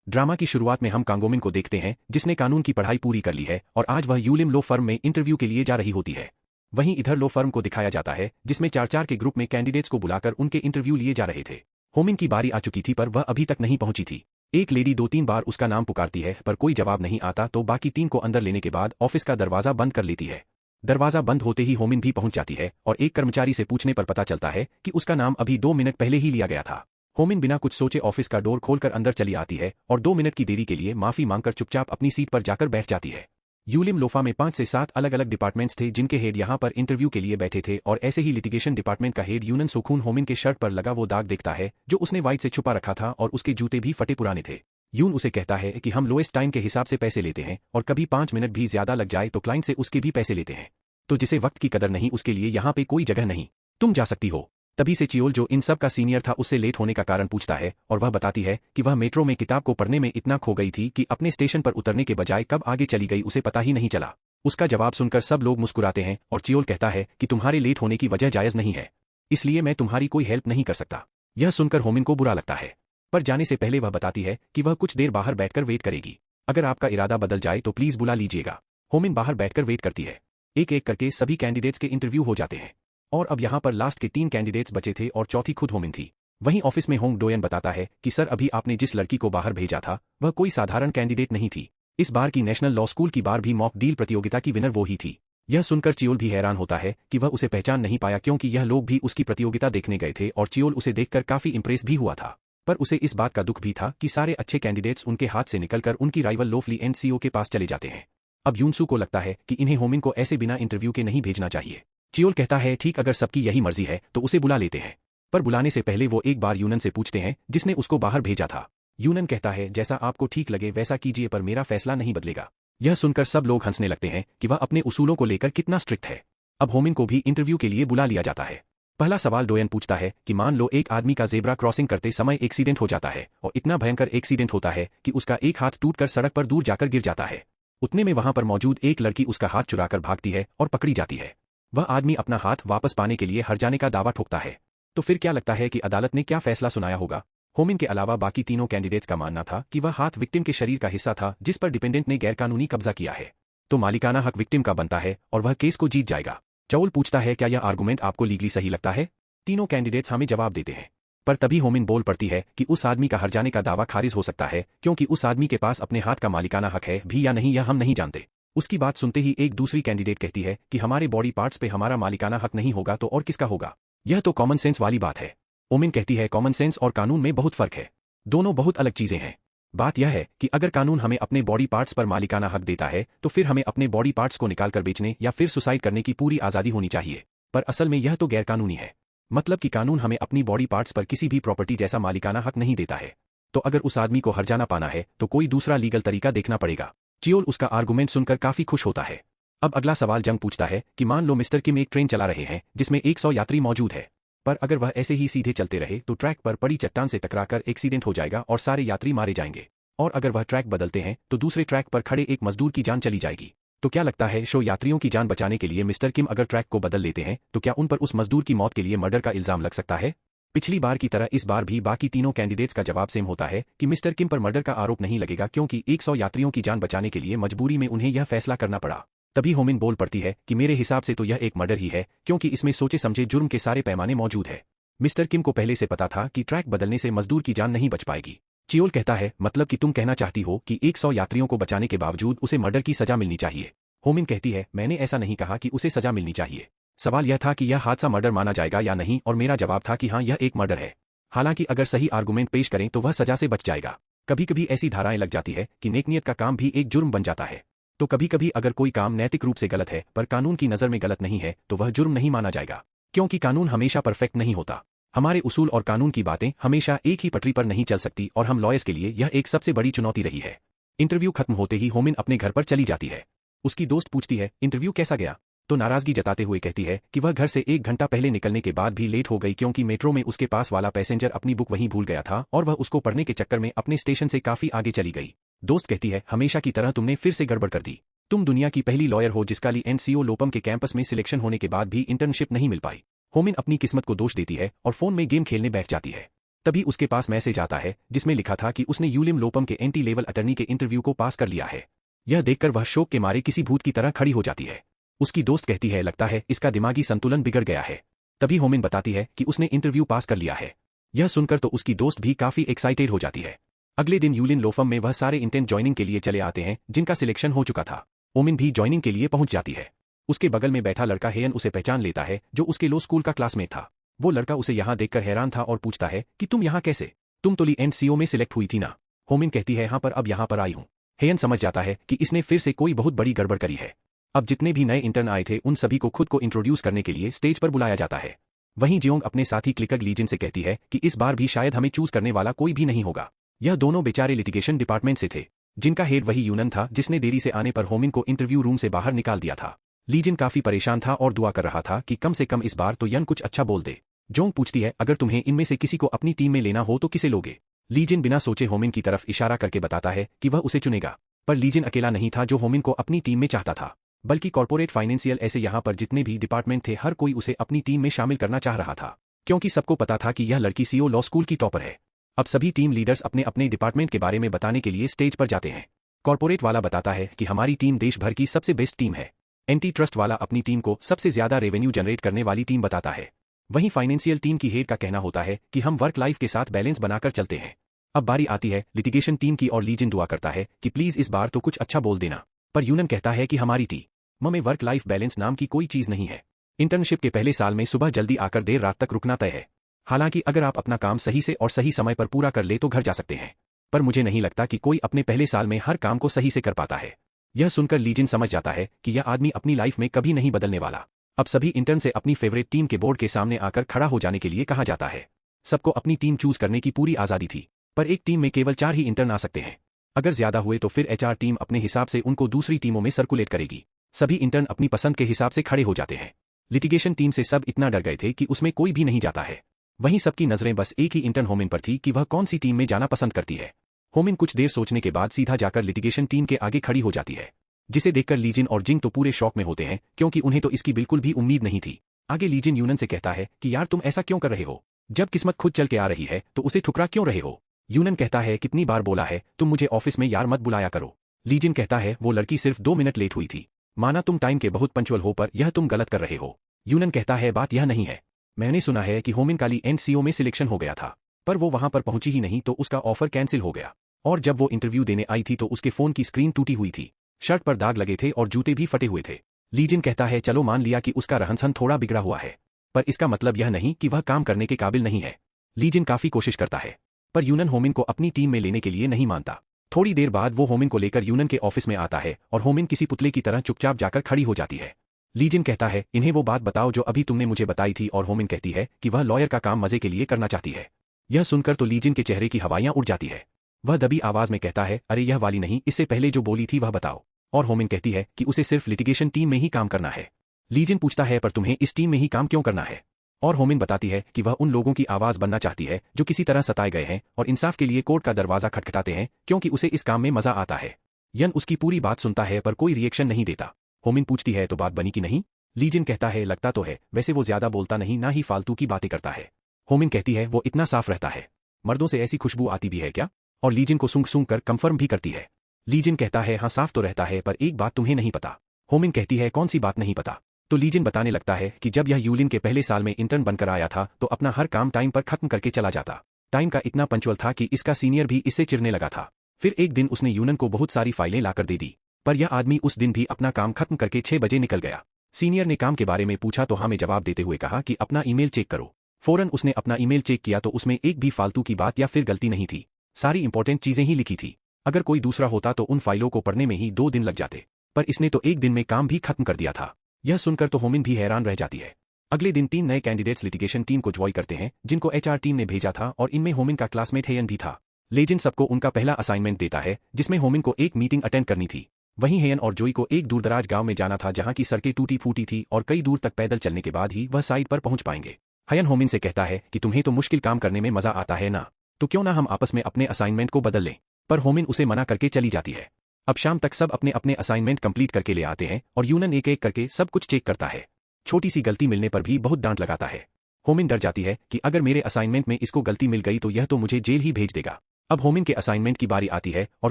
Drama की शुरुआत में हम कांगोमिन को देखते हैं, जिसने कानून की पढ़ाई पूरी कर ली है और आज वह यूलिम लो फर्म में इंटरव्यू के लिए जा रही होती है। वहीं इधर लो फर्म को दिखाया जाता है, जिसमें 4-4 के ग्रुप में कैंडिडेट्स को बुलाकर उनके इंटरव्यू लिए जा रहे थे। होमिन की बारी आ चुकी थी पर वह अभी तक नहीं पहुंची थी। एक लेडी 2-3 बार उसका नाम पुकारती है पर कोई जवाब नहीं आता, तो बाकी 3 को अंदर लेने के बाद ऑफिस का दरवाजा बंद कर लेती है। दरवाजा बंद होते ही होमिन भी पहुंच जाती है और एक कर्मचारी से पूछने पर पता चलता है कि उसका नाम अभी 2 मिनट पहले ही लिया गया था। होमिन बिना कुछ सोचे ऑफिस का डोर खोलकर अंदर चली आती है और 2 मिनट की देरी के लिए माफी मांगकर चुपचाप अपनी सीट पर जाकर बैठ जाती है। यूलिम लोफा में 5 से 7 अलग अलग डिपार्टमेंट्स थे, जिनके हेड यहां पर इंटरव्यू के लिए बैठे थे और ऐसे ही लिटिगेशन डिपार्टमेंट का हेड यूनन सोखून होमिन के शर्ट पर लगा वो दाग देखता है जो उसने वाइट से छुपा रखा था और उसके जूते भी फटे पुराने थे। यून उसे कहता है कि हम लोएस्ट टाइम के हिसाब से पैसे लेते हैं और कभी 5 मिनट भी ज्यादा लग जाए तो क्लाइंट से उसके भी पैसे लेते हैं, तो जिसे वक्त की कदर नहीं उसके लिए यहाँ पे कोई जगह नहीं, तुम जा सकती हो। तभी से चियोल, जो इन सब का सीनियर था, उससे लेट होने का कारण पूछता है और वह बताती है कि वह मेट्रो में किताब को पढ़ने में इतना खो गई थी कि अपने स्टेशन पर उतरने के बजाय कब आगे चली गई उसे पता ही नहीं चला। उसका जवाब सुनकर सब लोग मुस्कुराते हैं और चियोल कहता है कि तुम्हारे लेट होने की वजह जायज नहीं है, इसलिए मैं तुम्हारी कोई हेल्प नहीं कर सकता। यह सुनकर होमिन को बुरा लगता है, पर जाने से पहले वह बताती है कि वह कुछ देर बाहर बैठकर वेट करेगी। अगर आपका इरादा बदल जाए तो प्लीज बुला लीजिएगा। होमिन बाहर बैठकर वेट करती है। एक एक करके सभी कैंडिडेट्स के इंटरव्यू हो जाते हैं और अब यहाँ पर लास्ट के 3 कैंडिडेट्स बचे थे और चौथी खुद होमिन थी। वहीं ऑफिस में होंग डोयन बताता है कि सर, अभी आपने जिस लड़की को बाहर भेजा था वह कोई साधारण कैंडिडेट नहीं थी। इस बार की नेशनल लॉ स्कूल की बार भी मॉक डील प्रतियोगिता की विनर वो ही थी। यह सुनकर चियोल भी हैरान होता है कि वह उसे पहचान नहीं पाया, क्योंकि यह लोग भी उसकी प्रतियोगिता देखने गए थे और चियोल उसे देखकर काफी इंप्रेस भी हुआ था। पर उसे इस बात का दुख भी था कि सारे अच्छे कैंडिडेट्स उनके हाथ से निकलकर उनकी राइवल लोफली एंड सीओ के पास चले जाते हैं। अब यूनसू को लगता है कि इन्हें होमिन को ऐसे बिना इंटरव्यू के नहीं भेजना चाहिए। चियोल कहता है ठीक, अगर सबकी यही मर्जी है तो उसे बुला लेते हैं। पर बुलाने से पहले वो एक बार यूनन से पूछते हैं जिसने उसको बाहर भेजा था। यूनन कहता है जैसा आपको ठीक लगे वैसा कीजिए, पर मेरा फैसला नहीं बदलेगा। यह सुनकर सब लोग हंसने लगते हैं कि वह अपने उसूलों को लेकर कितना स्ट्रिक्ट है। अब होमिन को भी इंटरव्यू के लिए बुला लिया जाता है। पहला सवाल डोयन पूछता है कि मान लो एक आदमी का ज़ेब्रा क्रॉसिंग करते समय एक्सीडेंट हो जाता है और इतना भयंकर एक्सीडेंट होता है कि उसका एक हाथ टूटकर सड़क पर दूर जाकर गिर जाता है। उतने में वहां पर मौजूद एक लड़की उसका हाथ चुराकर भागती है और पकड़ी जाती है। वह आदमी अपना हाथ वापस पाने के लिए हर जाने का दावा ठोकता है। तो फिर क्या लगता है कि अदालत ने क्या फैसला सुनाया होगा? होमिन के अलावा बाकी तीनों कैंडिडेट्स का मानना था कि वह हाथ विक्टिम के शरीर का हिस्सा था जिस पर डिपेंडेंट ने गैरकानूनी कब्जा किया है, तो मालिकाना हक विक्टिम का बनता है और वह केस को जीत जाएगा। चाउल पूछता है क्या यह आर्गुमेंट आपको लीगली सही लगता है? तीनों कैंडिडेट्स हमें जवाब देते हैं, पर तभी होमिन बोल पड़ती है कि उस आदमी का हर जाने का दावा खारिज हो सकता है, क्योंकि उस आदमी के पास अपने हाथ का मालिकाना हक है भी या नहीं यह हम नहीं जानते। उसकी बात सुनते ही एक दूसरी कैंडिडेट कहती है कि हमारे बॉडी पार्ट्स पे हमारा मालिकाना हक नहीं होगा तो और किसका होगा? यह तो कॉमन सेंस वाली बात है। ओमिन कहती है कॉमन सेंस और कानून में बहुत फर्क है, दोनों बहुत अलग चीजें हैं। बात यह है कि अगर कानून हमें अपने बॉडी पार्ट्स पर मालिकाना हक देता है तो फिर हमें अपने बॉडी पार्ट्स को निकालकर बेचने या फिर सुसाइड करने की पूरी आज़ादी होनी चाहिए, पर असल में यह तो गैरकानूनी है। मतलब कि कानून हमें अपनी बॉडी पार्ट्स पर किसी भी प्रॉपर्टी जैसा मालिकाना हक नहीं देता है। तो अगर उस आदमी को हर जाना पाना है तो कोई दूसरा लीगल तरीका देखना पड़ेगा। चियोल उसका आर्गुमेंट सुनकर काफी खुश होता है। अब अगला सवाल जंग पूछता है कि मान लो मिस्टर किम एक ट्रेन चला रहे हैं जिसमें 100 यात्री मौजूद है, पर अगर वह ऐसे ही सीधे चलते रहे तो ट्रैक पर पड़ी चट्टान से टकराकर एक्सीडेंट हो जाएगा और सारे यात्री मारे जाएंगे, और अगर वह ट्रैक बदलते हैं तो दूसरे ट्रैक पर खड़े एक मजदूर की जान चली जाएगी। तो क्या लगता है शो यात्रियों की जान बचाने के लिए मिस्टर किम अगर ट्रैक को बदल लेते हैं तो क्या उन पर उस मजदूर की मौत के लिए मर्डर का इल्जाम लग सकता है? पिछली बार की तरह इस बार भी बाकी तीनों कैंडिडेट्स का जवाब सेम होता है कि मिस्टर किम पर मर्डर का आरोप नहीं लगेगा, क्योंकि 100 यात्रियों की जान बचाने के लिए मजबूरी में उन्हें यह फैसला करना पड़ा। तभी होमिन बोल पड़ती है कि मेरे हिसाब से तो यह एक मर्डर ही है, क्योंकि इसमें सोचे समझे जुर्म के सारे पैमाने मौजूद है। मिस्टर किम को पहले से पता था कि ट्रैक बदलने से मजदूर की जान नहीं बच पाएगी। चियोल कहता है मतलब कि तुम कहना चाहती हो कि 100 यात्रियों को बचाने के बावजूद उसे मर्डर की सजा मिलनी चाहिए। होमिन कहती है मैंने ऐसा नहीं कहा कि उसे सजा मिलनी चाहिए, सवाल यह था कि यह हादसा मर्डर माना जाएगा या नहीं, और मेरा जवाब था कि हाँ यह एक मर्डर है। हालांकि अगर सही आर्गुमेंट पेश करें तो वह सजा से बच जाएगा। कभी कभी ऐसी धाराएं लग जाती है कि नेकनियत का काम भी एक जुर्म बन जाता है, तो कभी कभी अगर कोई काम नैतिक रूप से गलत है पर कानून की नज़र में गलत नहीं है तो वह जुर्म नहीं माना जाएगा, क्योंकि कानून हमेशा परफेक्ट नहीं होता। हमारे उसूल और कानून की बातें हमेशा एक ही पटरी पर नहीं चल सकती, और हम लॉयर्स के लिए यह एक सबसे बड़ी चुनौती रही है। इंटरव्यू खत्म होते ही होमिन अपने घर पर चली जाती है। उसकी दोस्त पूछती है इंटरव्यू कैसा गया, तो नाराजगी जताते हुए कहती है कि वह घर से 1 घंटा पहले निकलने के बाद भी लेट हो गई, क्योंकि मेट्रो में उसके पास वाला पैसेंजर अपनी बुक वहीं भूल गया था और वह उसको पढ़ने के चक्कर में अपने स्टेशन से काफी आगे चली गई। दोस्त कहती है हमेशा की तरह तुमने फिर से गड़बड़ कर दी। तुम दुनिया की पहली लॉयर हो जिसका ली एनसीओ लोपम के कैंपस में सिलेक्शन होने के बाद भी इंटर्नशिप नहीं मिल पाई। होमिन अपनी किस्मत को दोष देती है और फोन में गेम खेलने बैठ जाती है। तभी उसके पास मैसेज आता है जिसमें लिखा था कि उसने यूलिम लोपम के एंटी लेवल अटर्नी के इंटरव्यू को पास कर लिया है। यह देखकर वह शोक के मारे किसी भूत की तरह खड़ी हो जाती है। उसकी दोस्त कहती है लगता है इसका दिमागी संतुलन बिगड़ गया है। तभी होमिन बताती है कि उसने इंटरव्यू पास कर लिया है। यह सुनकर तो उसकी दोस्त भी काफी एक्साइटेड हो जाती है। अगले दिन यूलिन लोफम में वह सारे इंटेंट ज्वाइनिंग के लिए चले आते हैं जिनका सिलेक्शन हो चुका था। ओमिन भी ज्वाइनिंग के लिए पहुंच जाती है। उसके बगल में बैठा लड़का हेयन उसे पहचान लेता है जो उसके लो स्कूल का क्लासमेट था। वो लड़का उसे यहाँ देखकर हैरान था और पूछता है कि तुम यहाँ कैसे? तुम तो ली एंड सीओ में सिलेक्ट हुई थी ना? होमिन कहती है हाँ पर अब यहाँ पर आई हूँ। हेयन समझ जाता है कि इसने फिर से कोई बहुत बड़ी गड़बड़ करी है। अब जितने भी नए इंटर्न आए थे उन सभी को खुद को इंट्रोड्यूस करने के लिए स्टेज पर बुलाया जाता है। वहीं जियोंग अपने साथी क्लिकग लीजिन से कहती है कि इस बार भी शायद हमें चूज करने वाला कोई भी नहीं होगा। यह दोनों बेचारे लिटिगेशन डिपार्टमेंट से थे जिनका हेड वही यूनन था जिसने देरी से आने पर होमिन को इंटरव्यू रूम से बाहर निकाल दिया था। लीजिन काफी परेशान था और दुआ कर रहा था कि कम से कम इस बार तो यन कुछ अच्छा बोल दे। जोंग पूछती है अगर तुम्हें इनमें से किसी को अपनी टीम में लेना हो तो किसे लोगे? लीजिन बिना सोचे होमिन की तरफ इशारा करके बताता है कि वह उसे चुनेगा। पर लीजिन अकेला नहीं था जो होमिन को अपनी टीम में चाहता था, बल्कि कॉर्पोरेट फाइनेंशियल ऐसे यहाँ पर जितने भी डिपार्टमेंट थे हर कोई उसे अपनी टीम में शामिल करना चाह रहा था, क्योंकि सबको पता था कि यह लड़की सीओ लॉ स्कूल की टॉपर है। अब सभी टीम लीडर्स अपने अपने डिपार्टमेंट के बारे में बताने के लिए स्टेज पर जाते हैं। कॉर्पोरेट वाला बताता है कि हमारी टीम देश भर की सबसे बेस्ट टीम है। एंटी ट्रस्ट वाला अपनी टीम को सबसे ज्यादा रेवेन्यू जनरेट करने वाली टीम बताता है। वहीं फाइनेंशियल टीम की हेड का कहना होता है कि हम वर्क लाइफ के साथ बैलेंस बनाकर चलते हैं। अब बारी आती है लिटिगेशन टीम की और लीजिन दुआ करता है कि प्लीज इस बार तो कुछ अच्छा बोल देना। पर यूनन कहता है कि हमारी टीम में वर्क लाइफ बैलेंस नाम की कोई चीज नहीं है। इंटर्नशिप के पहले साल में सुबह जल्दी आकर देर रात तक रुकना तय है। हालांकि अगर आप अपना काम सही से और सही समय पर पूरा कर ले तो घर जा सकते हैं, पर मुझे नहीं लगता कि कोई अपने पहले साल में हर काम को सही से कर पाता है। यह सुनकर लीजिन समझ जाता है कि यह आदमी अपनी लाइफ में कभी नहीं बदलने वाला। अब सभी इंटर्न से अपनी फेवरेट टीम के बोर्ड के सामने आकर खड़ा हो जाने के लिए कहा जाता है। सबको अपनी टीम चूज करने की पूरी आजादी थी, पर एक टीम में केवल 4 ही इंटर्न आ सकते हैं। अगर ज्यादा हुए तो फिर एचआर टीम अपने हिसाब से उनको दूसरी टीमों में सर्कुलेट करेगी। सभी इंटर्न अपनी पसंद के हिसाब से खड़े हो जाते हैं। लिटिगेशन टीम से सब इतना डर गए थे कि उसमें कोई भी नहीं जाता है। वहीं सबकी नजरें बस एक ही इंटर्न होमिन पर थी कि वह कौन सी टीम में जाना पसंद करती है। होमिन कुछ देर सोचने के बाद सीधा जाकर लिटिगेशन टीम के आगे खड़ी हो जाती है, जिसे देखकर लीजिन और जिंग तो पूरे शॉक में होते हैं क्योंकि उन्हें तो इसकी बिल्कुल भी उम्मीद नहीं थी। आगे लीजिन यूनन से कहता है कि यार तुम ऐसा क्यों कर रहे हो? जब किस्मत खुद चल के आ रही है तो उसे ठुकरा क्यों रहे हो? यूनन कहता है कितनी बार बोला है तुम मुझे ऑफिस में यार मत बुलाया करो। लीजिन कहता है वो लड़की सिर्फ 2 मिनट लेट हुई थी, माना तुम टाइम के बहुत पंचुअल हो पर यह तुम गलत कर रहे हो। यूनन कहता है बात यह नहीं है, मैंने सुना है कि होमिन का ली एंड सीओ में सिलेक्शन हो गया था, पर वो वहां पर पहुंची ही नहीं तो उसका ऑफर कैंसिल हो गया। और जब वो इंटरव्यू देने आई थी तो उसके फोन की स्क्रीन टूटी हुई थी, शर्ट पर दाग लगे थे और जूते भी फटे हुए थे। लीजिन कहता है चलो मान लिया कि उसका रहन-सहन थोड़ा बिगड़ा हुआ है, पर इसका मतलब यह नहीं कि वह काम करने के काबिल नहीं है। लीजिन काफी कोशिश करता है, पर यूनन होमिन को अपनी टीम में लेने के लिए नहीं मानता। थोड़ी देर बाद वो होमिन को लेकर यूनन के ऑफिस में आता है और होमिन किसी पुतले की तरह चुपचाप जाकर खड़ी हो जाती है। लीजिन कहता है इन्हें वो बात बताओ जो अभी तुमने मुझे बताई थी, और होमिन कहती है कि वह लॉयर का काम मजे के लिए करना चाहती है। यह सुनकर तो लीजिन के चेहरे की हवाइयां उड़ जाती है। वह दबी आवाज में कहता है अरे यह वाली नहीं, इससे पहले जो बोली थी वह बताओ। और होमिन कहती है कि उसे सिर्फ लिटिगेशन टीम में ही काम करना है। लीजिन पूछता है पर तुम्हें इस टीम में ही काम क्यों करना है? और होमिन बताती है कि वह उन लोगों की आवाज बनना चाहती है जो किसी तरह सताए गए हैं और इंसाफ के लिए कोर्ट का दरवाजा खटखटाते हैं, क्योंकि उसे इस काम में मजा आता है। यन उसकी पूरी बात सुनता है पर कोई रिएक्शन नहीं देता। होमिन पूछती है तो बात बनी कि नहीं? लीजिन कहता है लगता तो है, वैसे वो ज्यादा बोलता नहीं, ना ही फालतू की बातें करता है। होमिन कहती है वो इतना साफ रहता है, मर्दों से ऐसी खुशबू आती भी है क्या? और लीजिन को सूंघ सूंघ कर कंफर्म भी करती है। लीजिन कहता है हाँ साफ तो रहता है, पर एक बात तुम्हें नहीं पता। होमिन कहती है कौन सी बात नहीं पता? तो लीजिन बताने लगता है कि जब यह यूलिन के पहले साल में इंटर्न बनकर आया था तो अपना हर काम टाइम पर खत्म करके चला जाता। टाइम का इतना पंचुअल था कि इसका सीनियर भी इससे चिढ़ने लगा था। फिर एक दिन उसने यूनन को बहुत सारी फाइलें लाकर दे दी, पर यह आदमी उस दिन भी अपना काम खत्म करके 6 बजे निकल गया। सीनियर ने काम के बारे में पूछा तो हाँ में जवाब देते हुए कहा कि अपना ईमेल चेक करो। फौरन उसने अपना ईमेल चेक किया तो उसमें एक भी फालतू की बात या फिर गलती नहीं थी, सारी इंपॉर्टेंट चीजें ही लिखी थी। अगर कोई दूसरा होता तो उन फाइलों को पढ़ने में ही 2 दिन लग जाते, पर इसने तो एक दिन में काम भी खत्म कर दिया था। यह सुनकर तो होमिन भी हैरान रह जाती है। अगले दिन 3 नए कैंडिडेट्स लिटिगेशन टीम को ज्वाइन करते हैं जिनको एचआर टीम ने भेजा था, और इनमें होमिन का क्लासमेट हेयन भी था। लेजिन सबको उनका पहला असाइनमेंट देता है जिसमें होमिन को एक मीटिंग अटेंड करनी थी। वहीं हेयन और जोई को एक दूरदराज गांव में जाना था जहां की सड़कें टूटी फूटी थी और कई दूर तक पैदल चलने के बाद ही वह साइट पर पहुंच पाएंगे। हेयन होमिन से कहता है कि तुम्हें तो मुश्किल काम करने में मजा आता है ना, तो क्यों ना हम आपस में अपने असाइनमेंट को बदल लें? पर होमिन उसे मना करके चली जाती है। अब शाम तक सब अपने अपने असाइनमेंट कंप्लीट करके ले आते हैं और यूनन एक एक करके सब कुछ चेक करता है। छोटी सी गलती मिलने पर भी बहुत डांट लगाता है। होमिन डर जाती है कि अगर मेरे असाइनमेंट में इसको गलती मिल गई तो यह तो मुझे जेल ही भेज देगा। अब होमिन के असाइनमेंट की बारी आती है और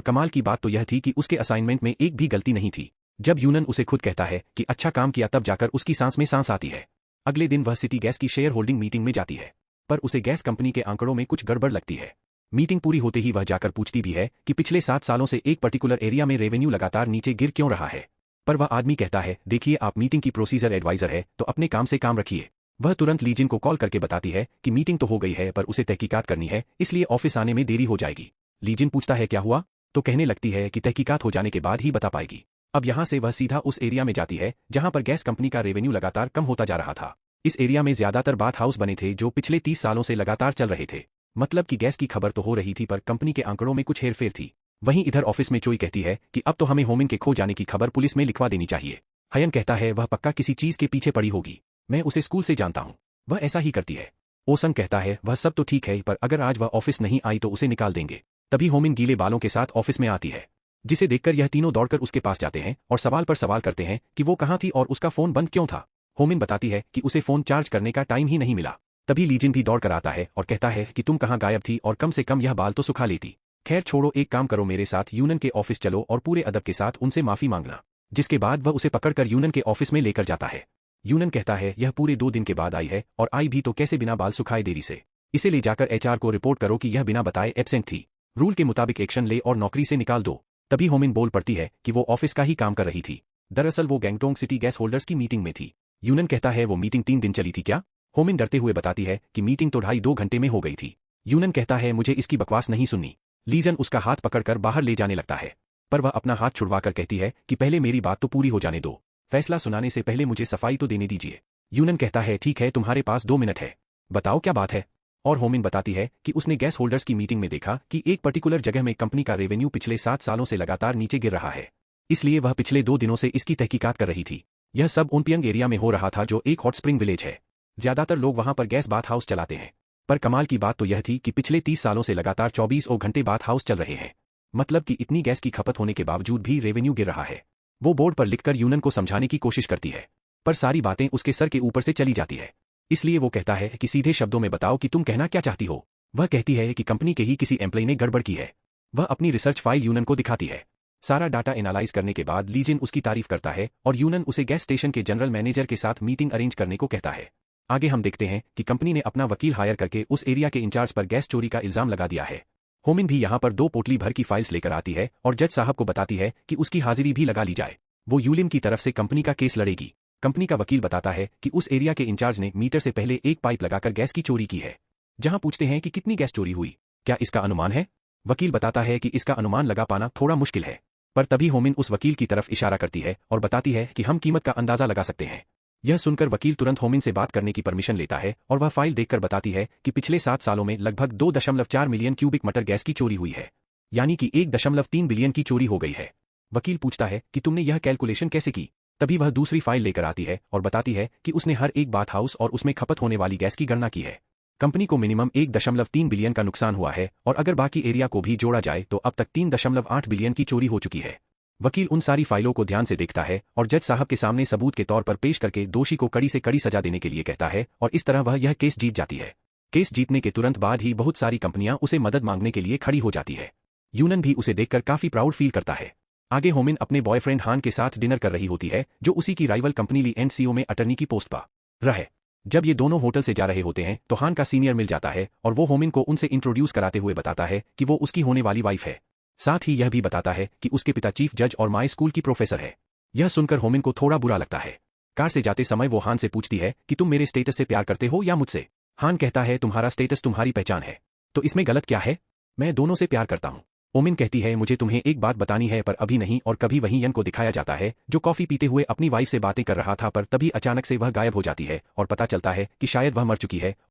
कमाल की बात तो यह थी कि उसके असाइनमेंट में एक भी गलती नहीं थी। जब यूनन उसे खुद कहता है कि अच्छा काम किया तब जाकर उसकी सांस में सांस आती है। अगले दिन वह सिटी गैस की शेयर होल्डिंग मीटिंग में जाती है, पर उसे गैस कंपनी के आंकड़ों में कुछ गड़बड़ लगती है। मीटिंग पूरी होते ही वह जाकर पूछती भी है कि पिछले 7 सालों से एक पर्टिकुलर एरिया में रेवेन्यू लगातार नीचे गिर क्यों रहा है। पर वह आदमी कहता है, देखिए आप मीटिंग की प्रोसीजर एडवाइजर है तो अपने काम से काम रखिए। वह तुरंत लीजिन को कॉल करके बताती है कि मीटिंग तो हो गई है पर उसे तहकीकात करनी है, इसलिए ऑफिस आने में देरी हो जाएगी। लीजिन पूछता है क्या हुआ, तो कहने लगती है कि तहकीकात हो जाने के बाद ही बता पाएगी। अब यहाँ से वह सीधा उस एरिया में जाती है जहाँ पर गैस कंपनी का रेवेन्यू लगातार कम होता जा रहा था। इस एरिया में ज्यादातर बाथ हाउस बने थे जो पिछले 30 सालों से लगातार चल रहे थे। मतलब कि गैस की खबर तो हो रही थी पर कंपनी के आंकड़ों में कुछ हेरफेर थी। वहीं इधर ऑफिस में चोई कहती है कि अब तो हमें होमिन के खो जाने की खबर पुलिस में लिखवा देनी चाहिए। हयन कहता है वह पक्का किसी चीज के पीछे पड़ी होगी, मैं उसे स्कूल से जानता हूँ, वह ऐसा ही करती है। ओसंग कहता है वह सब तो ठीक है पर अगर आज वह ऑफिस नहीं आई तो उसे निकाल देंगे। तभी होमिन गीले बालों के साथ ऑफिस में आती है, जिसे देखकर यह तीनों दौड़कर उसके पास जाते हैं और सवाल पर सवाल करते हैं कि वो कहाँ थी और उसका फोन बंद क्यों था। होमिन बताती है कि उसे फोन चार्ज करने का टाइम ही नहीं मिला। तभी लीजिन भी दौड़कर आता है और कहता है कि तुम कहाँ गायब थी और कम से कम यह बाल तो सुखा लेती। खैर छोड़ो, एक काम करो, मेरे साथ यूनन के ऑफिस चलो और पूरे अदब के साथ उनसे माफी मांगना। जिसके बाद वह उसे पकड़कर यूनन के ऑफिस में लेकर जाता है। यूनन कहता है यह पूरे 2 दिन के बाद आई है और आई भी तो कैसे बिना बाल सुखाए देरी से। इसे ले जाकर एचआर को रिपोर्ट करो कि यह बिना बताए एब्सेंट थी। रूल के मुताबिक एक्शन ले और नौकरी से निकाल दो। तभी होमिन बोल पड़ती है कि वो ऑफिस का ही काम कर रही थी, दरअसल वो गैंगटोंग सिटी गैस होल्डर्स की मीटिंग में थी। यूनन कहता है वो मीटिंग 3 दिन चली थी क्या। होमिन डरते हुए बताती है कि मीटिंग तो 2.5 घंटे में हो गई थी। यूनन कहता है मुझे इसकी बकवास नहीं सुननी। लीजन उसका हाथ पकड़कर बाहर ले जाने लगता है, पर वह अपना हाथ छुड़वाकर कहती है कि पहले मेरी बात तो पूरी हो जाने दो, फैसला सुनाने से पहले मुझे सफाई तो देने दीजिए। यूनन कहता है ठीक है, तुम्हारे पास 2 मिनट है, बताओ क्या बात है। और होमिन बताती है कि उसने गैस होल्डर्स की मीटिंग में देखा कि एक पर्टिकुलर जगह में कंपनी का रेवेन्यू पिछले 7 सालों से लगातार नीचे गिर रहा है, इसलिए वह पिछले 2 दिनों से इसकी तहकीकात कर रही थी। यह सब उनपियंग एरिया में हो रहा था जो एक हॉट स्प्रिंग विलेज है। ज्यादातर लोग वहां पर गैस बाथ हाउस चलाते हैं, पर कमाल की बात तो यह थी कि पिछले 30 सालों से लगातार 24 घंटे बाथ हाउस चल रहे हैं। मतलब कि इतनी गैस की खपत होने के बावजूद भी रेवेन्यू गिर रहा है। वो बोर्ड पर लिखकर यूनन को समझाने की कोशिश करती है, पर सारी बातें उसके सर के ऊपर से चली जाती है। इसलिए वो कहता है कि सीधे शब्दों में बताओ कि तुम कहना क्या चाहती हो। वह कहती है कि कंपनी के ही किसी एम्प्लॉय ने गड़बड़ की है। वह अपनी रिसर्च फाइल यूनन को दिखाती है। सारा डाटा एनालाइज करने के बाद लीजिन उसकी तारीफ करता है और यूनन उसे गैस स्टेशन के जनरल मैनेजर के साथ मीटिंग अरेंज करने को कहता है। आगे हम देखते हैं कि कंपनी ने अपना वकील हायर करके उस एरिया के इंचार्ज पर गैस चोरी का इल्जाम लगा दिया है। होमिन भी यहाँ पर 2 पोटली भर की फाइल्स लेकर आती है और जज साहब को बताती है कि उसकी हाजिरी भी लगा ली जाए, वो यूलिम की तरफ से कंपनी का केस लड़ेगी। कंपनी का वकील बताता है कि उस एरिया के इंचार्ज ने मीटर से पहले एक पाइप लगाकर गैस की चोरी की है। जहां पूछते हैं कि कितनी गैस चोरी हुई, क्या इसका अनुमान है। वकील बताता है कि इसका अनुमान लगा पाना थोड़ा मुश्किल है, पर तभी होमिन उस वकील की तरफ इशारा करती है और बताती है कि हम कीमत का अंदाजा लगा सकते हैं। यह सुनकर वकील तुरंत होमिन से बात करने की परमिशन लेता है और वह फाइल देखकर बताती है कि पिछले 7 सालों में लगभग 2.4 मिलियन क्यूबिक मीटर गैस की चोरी हुई है, यानी कि 1.3 बिलियन की चोरी हो गई है। वकील पूछता है कि तुमने यह कैलकुलेशन कैसे की। तभी वह दूसरी फाइल लेकर आती है और बताती है कि उसने हर एक बाथ हाउस और उसमें खपत होने वाली गैस की गणना की है। कंपनी को मिनिमम 1.3 बिलियन का नुकसान हुआ है और अगर बाकी एरिया को भी जोड़ा जाए तो अब तक 3.8 बिलियन की चोरी हो चुकी है। वकील उन सारी फाइलों को ध्यान से देखता है और जज साहब के सामने सबूत के तौर पर पेश करके दोषी को कड़ी से कड़ी सजा देने के लिए कहता है और इस तरह वह यह केस जीत जाती है। केस जीतने के तुरंत बाद ही बहुत सारी कंपनियां उसे मदद मांगने के लिए खड़ी हो जाती है। यूनन भी उसे देखकर काफी प्राउड फील करता है। आगे होमिन अपने बॉयफ्रेंड हान के साथ डिनर कर रही होती है जो उसी की rival company Lee and co में अटर्नी की पोस्ट पर रहे। जब ये दोनों होटल से जा रहे होते हैं तो हान का सीनियर मिल जाता है और वो होमिन को उनसे इंट्रोड्यूस कराते हुए बताता है कि वो उसकी होने वाली वाइफ है। साथ ही यह भी बताता है कि उसके पिता चीफ जज और माई स्कूल की प्रोफेसर है। यह सुनकर होमिन को थोड़ा बुरा लगता है। कार से जाते समय वो हान से पूछती है कि तुम मेरे स्टेटस से प्यार करते हो या मुझसे। हान कहता है तुम्हारा स्टेटस तुम्हारी पहचान है, तो इसमें गलत क्या है, मैं दोनों से प्यार करता हूँ। ओमिन कहती है मुझे तुम्हें एक बात बतानी है, पर अभी नहीं। और कभी वहीं यन को दिखाया जाता है जो कॉफी पीते हुए अपनी वाइफ से बातें कर रहा था, पर तभी अचानक से वह गायब हो जाती है और पता चलता है कि शायद वह मर चुकी है